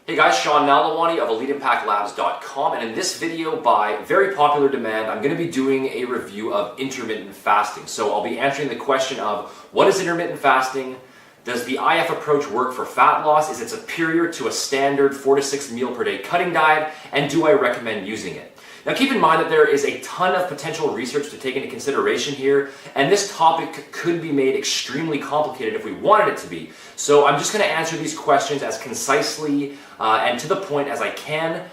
Hey guys, Sean Nalawani of EliteImpactLabs.com, and in this video, by very popular demand, I'm going to be doing a review of intermittent fasting. So I'll be answering the question of what is intermittent fasting? Does the IF approach work for fat loss? Is it superior to a standard 4 to 6 meal per day cutting diet? And do I recommend using it? Now keep in mind that there is a ton of potential research to take into consideration here, and this topic could be made extremely complicated if we wanted it to be. So I'm just going to answer these questions as concisely and to the point as I can.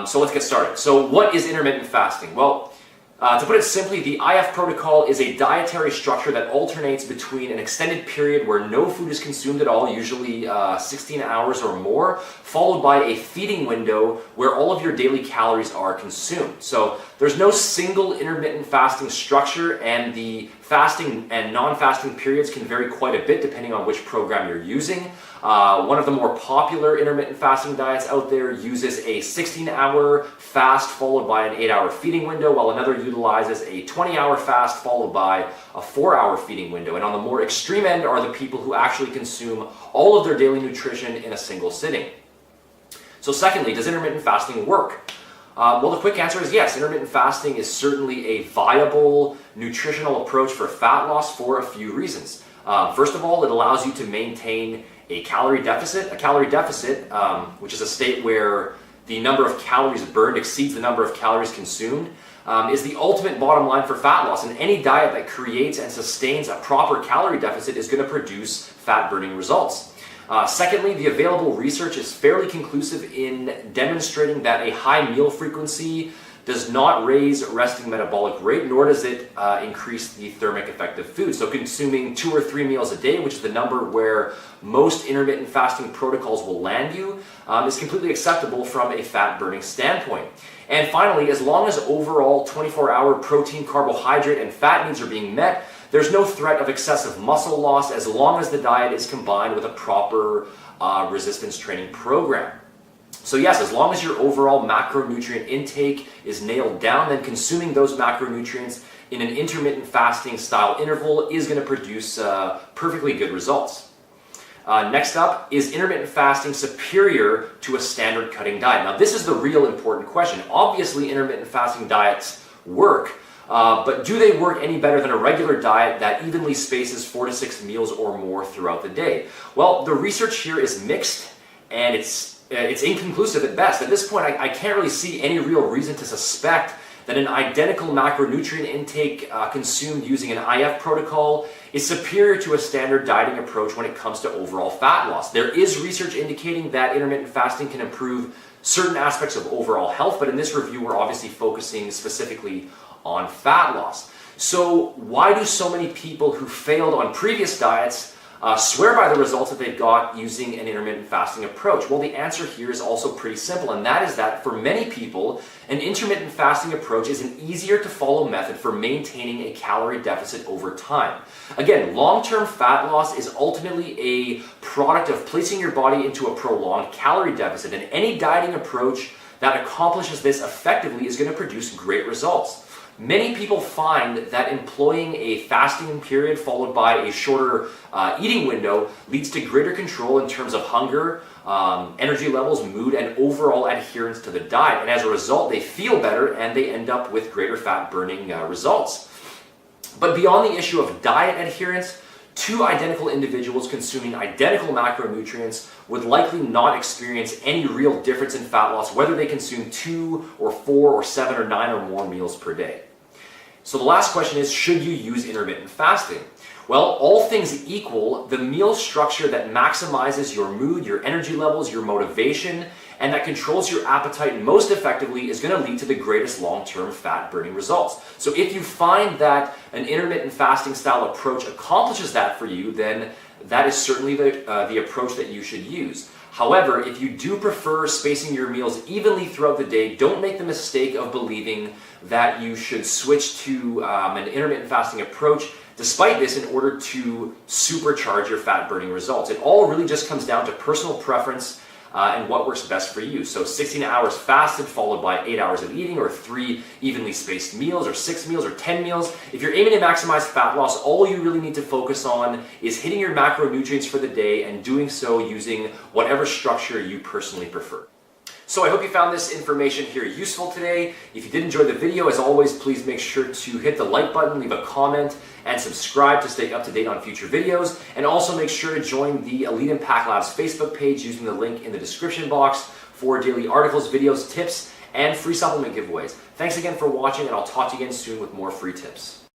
So let's get started. So what is intermittent fasting? Well, to put it simply, the IF protocol is a dietary structure that alternates between an extended period where no food is consumed at all, usually 16 hours or more, followed by a feeding window where all of your daily calories are consumed. So there's no single intermittent fasting structure, and the fasting and non-fasting periods can vary quite a bit depending on which program you're using. One of the more popular intermittent fasting diets out there uses a 16-hour fast followed by an 8-hour feeding window, while another utilizes a 20-hour fast followed by a 4-hour feeding window. And on the more extreme end are the people who actually consume all of their daily nutrition in a single sitting. So secondly, does intermittent fasting work? Well, the quick answer is yes. Intermittent fasting is certainly a viable nutritional approach for fat loss for a few reasons. First of all, it allows you to maintain a calorie deficit. A calorie deficit, which is a state where the number of calories burned exceeds the number of calories consumed, is the ultimate bottom line for fat loss. And any diet that creates and sustains a proper calorie deficit is going to produce fat-burning results. Secondly, the available research is fairly conclusive in demonstrating that a high meal frequency does not raise resting metabolic rate, nor does it increase the thermic effect of food. So consuming 2 or 3 meals a day, which is the number where most intermittent fasting protocols will land you, is completely acceptable from a fat-burning standpoint. And finally, as long as overall 24-hour protein, carbohydrate, and fat needs are being met, there's no threat of excessive muscle loss as long as the diet is combined with a proper resistance training program. So yes, as long as your overall macronutrient intake is nailed down, then consuming those macronutrients in an intermittent fasting style interval is going to produce perfectly good results. Next up, is intermittent fasting superior to a standard cutting diet? Now this is the real important question. Obviously intermittent fasting diets work, but do they work any better than a regular diet that evenly spaces 4 to 6 meals or more throughout the day? Well, the research here is mixed, and it's inconclusive at best. At this point, I can't really see any real reason to suspect that an identical macronutrient intake consumed using an IF protocol is superior to a standard dieting approach when it comes to overall fat loss. There is research indicating that intermittent fasting can improve certain aspects of overall health, but in this review, we're obviously focusing specifically on fat loss. So why do so many people who failed on previous diets swear by the results that they've got using an intermittent fasting approach? Well, the answer here is also pretty simple, and that is that for many people, an intermittent fasting approach is an easier to follow method for maintaining a calorie deficit over time. Again, long-term fat loss is ultimately a product of placing your body into a prolonged calorie deficit, and any dieting approach that accomplishes this effectively is going to produce great results. Many people find that employing a fasting period followed by a shorter eating window leads to greater control in terms of hunger, energy levels, mood, and overall adherence to the diet. And as a result, they feel better and they end up with greater fat-burning results. But beyond the issue of diet adherence, 2 identical individuals consuming identical macronutrients would likely not experience any real difference in fat loss, whether they consume 2 or 4 or 7 or 9 or more meals per day. So the last question is, should you use intermittent fasting? Well, all things equal, the meal structure that maximizes your mood, your energy levels, your motivation, and that controls your appetite most effectively is going to lead to the greatest long-term fat-burning results. So if you find that an intermittent fasting style approach accomplishes that for you, then that is certainly the approach that you should use. However, if you do prefer spacing your meals evenly throughout the day, don't make the mistake of believing that you should switch to an intermittent fasting approach despite this in order to supercharge your fat-burning results. It all really just comes down to personal preference and what works best for you. So 16 hours fasted followed by 8 hours of eating, or 3 evenly spaced meals, or 6 meals, or 10 meals. If you're aiming to maximize fat loss, all you really need to focus on is hitting your macronutrients for the day and doing so using whatever structure you personally prefer. So I hope you found this information here useful today. If you did enjoy the video, as always, please make sure to hit the like button, leave a comment, and subscribe to stay up to date on future videos. And also make sure to join the Elite Impact Labs Facebook page using the link in the description box for daily articles, videos, tips, and free supplement giveaways. Thanks again for watching, and I'll talk to you again soon with more free tips.